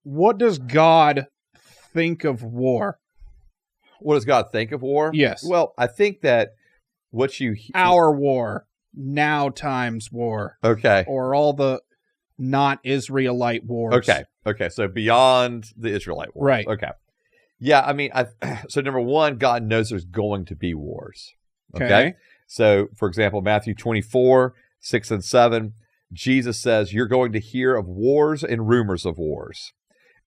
what does God think of war? What does God think of war? Yes. Well, I think that our war, now times war. Okay. Or all the not Israelite wars. Okay. So beyond the Israelite wars. Right. Okay. Yeah, I mean, so number one, God knows there's going to be wars. Okay. So, for example, Matthew 24, 6 and 7, Jesus says, you're going to hear of wars and rumors of wars.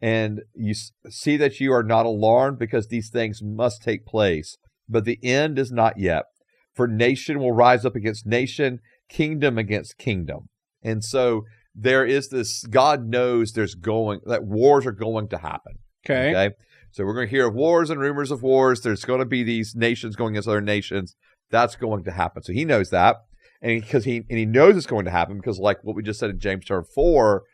And you see that you are not alarmed because these things must take place. But the end is not yet. For nation will rise up against nation, kingdom against kingdom. And so there is this, God knows that wars are going to happen. Okay. So we're going to hear of wars and rumors of wars. There's going to be these nations going against other nations. That's going to happen. So he knows that. And he knows it's going to happen because, like what we just said in James chapter 4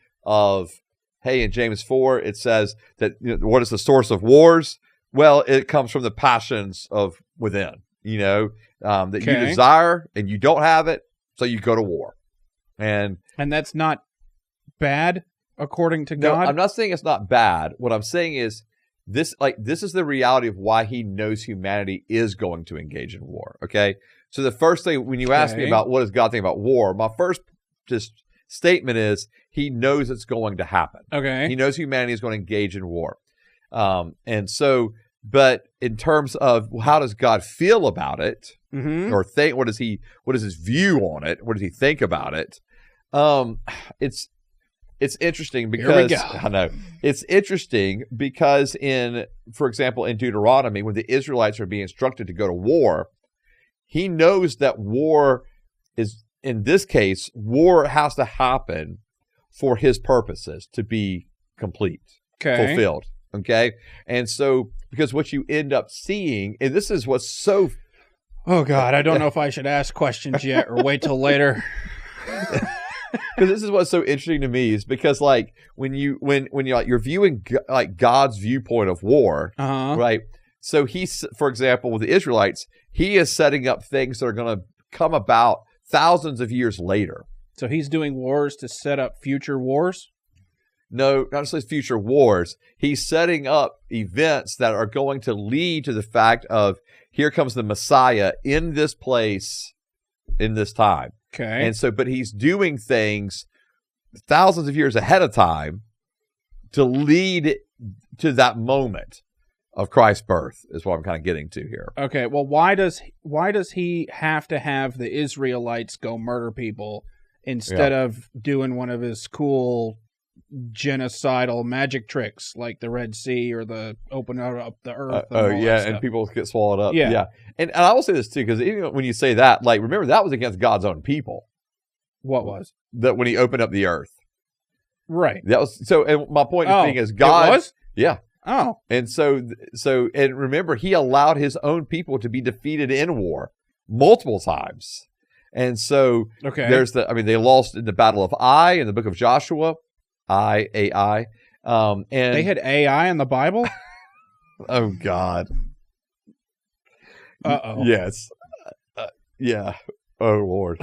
hey, in James 4, it says that, what is the source of wars? Well, it comes from the passions of within, that you desire and you don't have it, so you go to war. And that's not bad, according to no, God? I'm not saying it's not bad. What I'm saying is this is the reality of why he knows humanity is going to engage in war, okay? So the first thing, when you ask me about what does God think about war, my first just statement is he knows it's going to happen. Okay. He knows humanity is going to engage in war. And so, but in terms of how does God feel about it, or think, what is his view on it? What does he think about it? It's interesting because I know it's interesting because for example, in Deuteronomy, when the Israelites are being instructed to go to war, he knows that war is, in this case, war has to happen for his purposes to be complete, fulfilled. Okay. And so, because what you end up seeing, and this is what's so. Oh God, I don't know if I should ask questions yet or wait till later. Because this is what's so interesting to me is because, like, when you're viewing like God's viewpoint of war, right? So for example, with the Israelites, he is setting up things that are going to come about thousands of years later. So he's doing wars to set up future wars? No, not necessarily future wars. He's setting up events that are going to lead to the fact of here comes the Messiah in this place in this time. Okay. And so, but he's doing things thousands of years ahead of time to lead to that moment of Christ's birth is what I'm kind of getting to here. Okay. Well, why does he have to have the Israelites go murder people instead of doing one of his cool genocidal magic tricks like the Red Sea or the open up the earth? And people get swallowed up. Yeah. And I will say this too, because even when you say that, like, remember that was against God's own people. What was? That when he opened up the earth. Right. That was so, and my point being is God. It was? Yeah. Oh. And so, and remember, he allowed his own people to be defeated in war multiple times. And so they lost in the Battle of Ai in the book of Joshua. AI. And they had AI in the Bible? Oh, God. Uh-oh. Yes. Yeah. Oh, Lord.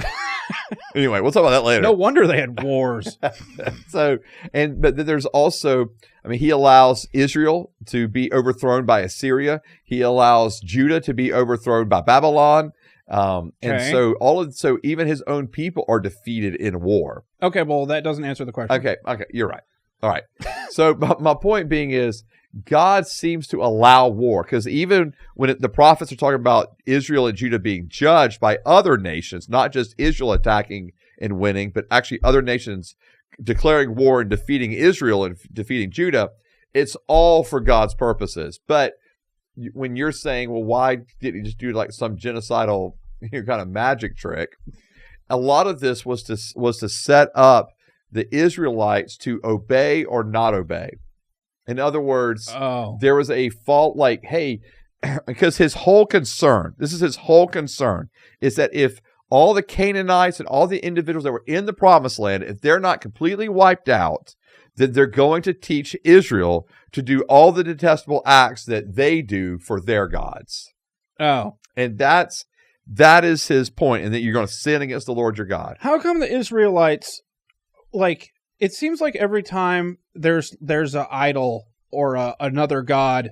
Anyway, we'll talk about that later. No wonder they had wars. But there's also, he allows Israel to be overthrown by Assyria. He allows Judah to be overthrown by Babylon. And so even his own people are defeated in war. Okay, well, that doesn't answer the question. Okay, you're right. All right. So my point being is God seems to allow war because even when the prophets are talking about Israel and Judah being judged by other nations, not just Israel attacking and winning, but actually other nations declaring war and defeating Israel and defeating Judah, it's all for God's purposes. But when you're saying, well, why didn't he just do like some genocidal kind of magic trick? A lot of this was to set up the Israelites to obey or not obey. In other words, there was a fault like, hey, because his whole concern is that if all the Canaanites and all the individuals that were in the promised land, if they're not completely wiped out, then they're going to teach Israel to do all the detestable acts that they do for their gods. Oh. And that is his point, and that you're going to sin against the Lord your God. How come the Israelites, like, It seems like every time there's an idol or another god,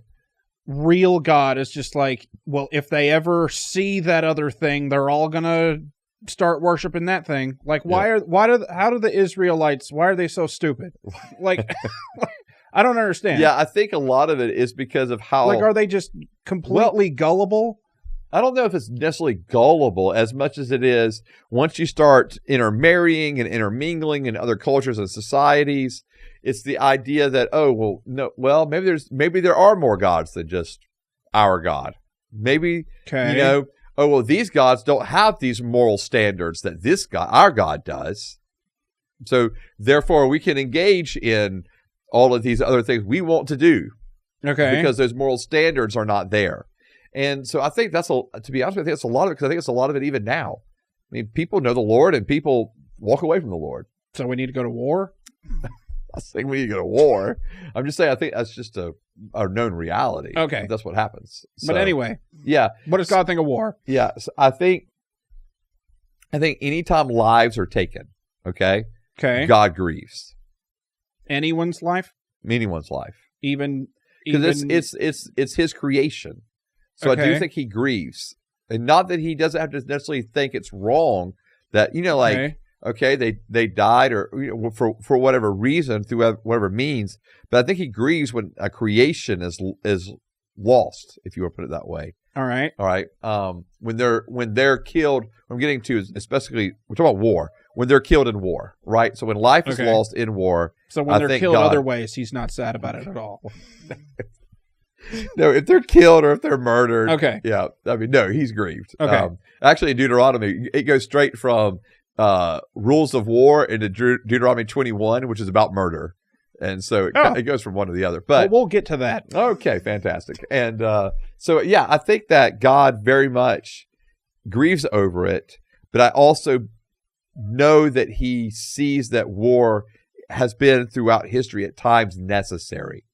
real God is just like, well, if they ever see that other thing, they're all gonna start worshiping that thing. Like, how do the Israelites? Why are they so stupid? Like, I don't understand. Yeah, I think a lot of it is because of how. Like, are they just completely gullible? I don't know if it's necessarily gullible as much as it is once you start intermarrying and intermingling in other cultures and societies, it's the idea that, maybe there are more gods than just our God. Maybe, these gods don't have these moral standards that this God, our God, does. So therefore we can engage in all of these other things we want to do. Okay. Because those moral standards are not there. And so I think to be honest with you, I think it's a lot of it, because I think it's a lot of it even now. I mean, people know the Lord and people walk away from the Lord. So we need to go to war? I'm not saying we need to go to war. I'm just saying I think that's just a known reality. Okay. That's what happens. But anyway. Yeah. What does God think of war? Yeah. So I think anytime lives are taken, okay, God grieves. Anyone's life? Anyone's life. Even because it's his creation. So I do think he grieves, and not that he doesn't have to necessarily think it's wrong that they died or for whatever reason through whatever means. But I think he grieves when a creation is lost, if you want to put it that way. All right. When they're killed, what I'm getting to is especially we're talking about war. When they're killed in war, right? So when life is lost in war, so when they're killed other ways, he's not sad about it at all. No, if they're killed or if they're murdered, yeah. I mean, no, he's grieved. Okay. Actually, in Deuteronomy, it goes straight from rules of war into Deuteronomy 21, which is about murder, and so it goes from one to the other. But we'll get to that. Okay, fantastic. And I think that God very much grieves over it, but I also know that He sees that war has been throughout history at times necessary.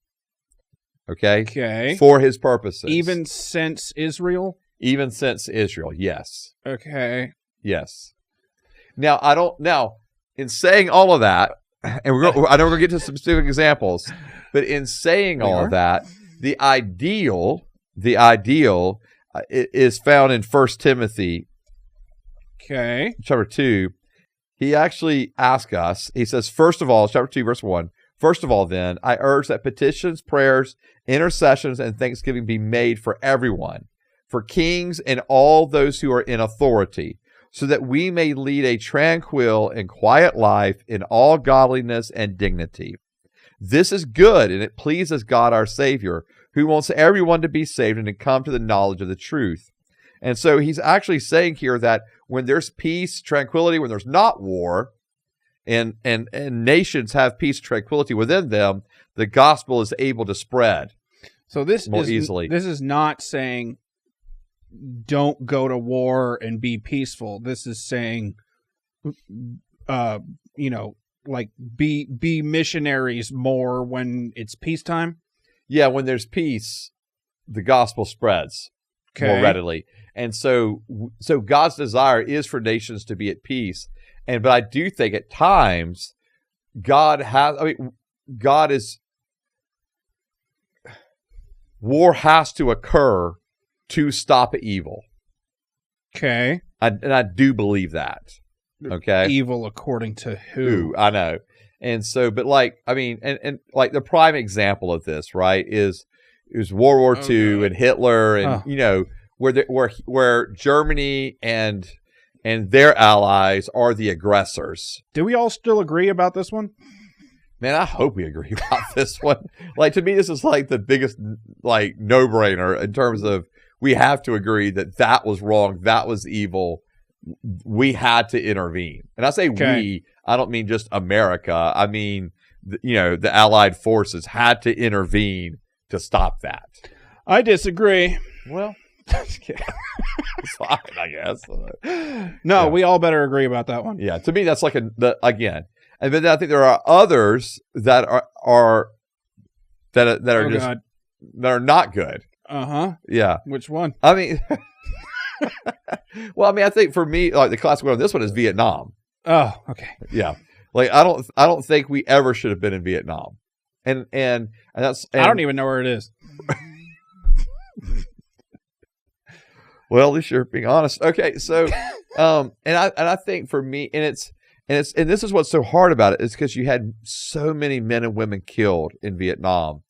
Okay. For His purposes. Even since Israel? Even since Israel, yes. Okay. Yes. Now, in saying all of that, and I know we're going to get to some specific examples, but in saying all of that, the ideal is found in 1 Timothy chapter 2. He actually asks us, he says, first of all, chapter 2, verse 1, first of all, then, I urge that petitions, prayers, intercessions, and thanksgiving be made for everyone, for kings and all those who are in authority, so that we may lead a tranquil and quiet life in all godliness and dignity. This is good, and it pleases God our Savior, who wants everyone to be saved and to come to the knowledge of the truth. And so he's actually saying here that when there's peace, tranquility, when there's not war, and nations have peace and tranquility within them, the gospel is able to spread more easily. This is not saying don't go to war and be peaceful. This is saying, be missionaries more when it's peacetime. Yeah, when there's peace, the gospel spreads more readily. And so God's desire is for nations to be at peace. But I do think at times war has to occur to stop evil. Okay. And I do believe that. Okay. Evil according to who? I know. And so, but and the prime example of this, right, is World War II and Hitler and, where Germany and their allies are the aggressors. Do we all still agree about this one? Man, I hope we agree about this one. To me, this is the biggest no-brainer in terms of we have to agree that was wrong, that was evil. We had to intervene. And I say we, I don't mean just America. I mean, the Allied forces had to intervene to stop that. I disagree. Well, it's fine, I guess. No, we all better agree about that one. Yeah, to me, that's again. And then I think there are others that are not good. Yeah. Which one? I mean, I think for me, the classic one on this one is Vietnam. Oh, okay. Yeah. Like I don't think we ever should have been in Vietnam. And that's I don't even know where it is. Well, at least you're being honest. Okay, so and I think for me, and this is what's so hard about it, is because you had so many men and women killed in Vietnam,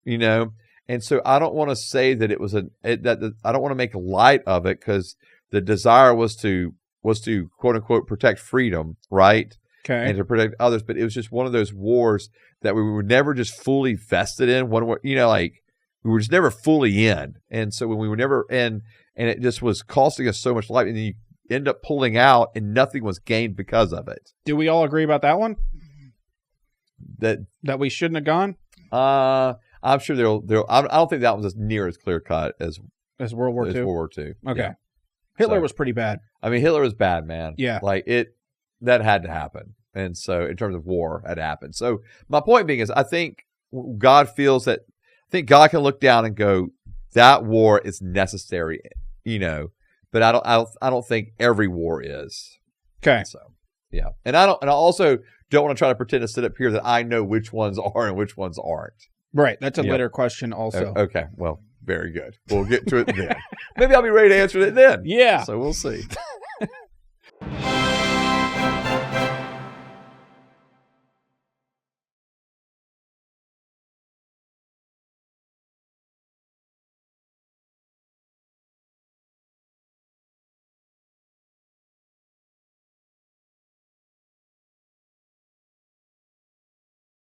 you know, and so I don't want to say that it was I don't want to make light of it, because the desire was to quote unquote protect freedom, right? Okay, and to protect others, but it was just one of those wars that we were never just fully vested in. You know, like we were just never fully in, and so when we were never in. And it just was costing us so much life. And then you end up pulling out and nothing was gained because of it. Do we all agree about that one? That we shouldn't have gone? I'm sure I don't think that was as near as clear cut as World War II. World War II. Okay. Yeah. Hitler was pretty bad. I mean, Hitler was bad, man. Yeah. Like that had to happen. And so in terms of war, had happened. So my point being is, I think God feels that, I think God can look down and go, that war is necessary, you know, but I don't think every war is. Okay. So, yeah. And I also don't want to try to pretend to sit up here that I know which ones are and which ones aren't. Right. That's a later question also. Okay. Well, very good. We'll get to it then. Maybe I'll be ready to answer it then. Yeah. So we'll see.